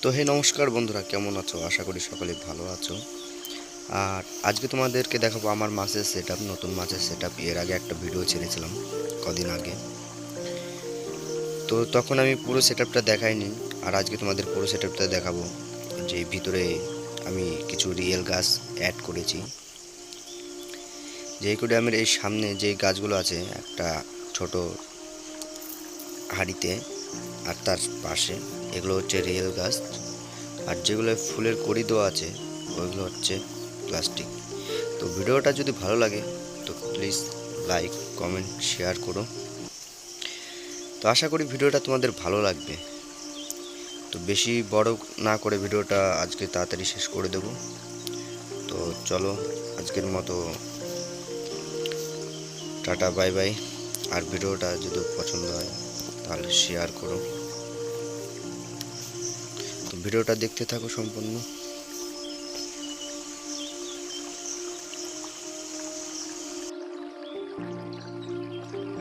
তো হে নমস্কার বন্ধুরা, কেমন আছো? আশা করি সকলে ভালো আছো। আর আজকে তোমাদেরকে দেখাবো আমার মাছের সেটআপ, নতুন মাছের সেটআপ। এর আগে একটা ভিডিও ছেড়েছিলাম কদিন আগে, তো তখন আমি পুরো সেটআপটা দেখাইনি। আর আজকে তোমাদের পুরো সেটআপটা দেখাবো, যে ভিতরে আমি কিছু রিয়েল গাছ অ্যাড করেছি। যে করে আমি এই সামনে যে গাছগুলো আছে একটা ছোট হাঁড়িতে, আর তার পাশে এগুলো হচ্ছে রিয়েল গাছ। আর যেগুলো ফুলের কড়ি দেওয়া আছে ওইগুলো হচ্ছে প্লাস্টিক। তো ভিডিওটা যদি ভালো লাগে তো প্লিজ লাইক, কমেন্ট, শেয়ার করো। তো আশা করি ভিডিওটা তোমাদের ভালো লাগবে। তো বেশি বড় না করে ভিডিওটা আজকে তাড়াতাড়ি শেষ করে দেব। তো চলো, আজকের মতো টাটা, বাই বাই। আর ভিডিওটা যদি পছন্দ হয় তাহলে শেয়ার করো। তো ভিডিওটা দেখতে থাকো সম্পূর্ণ।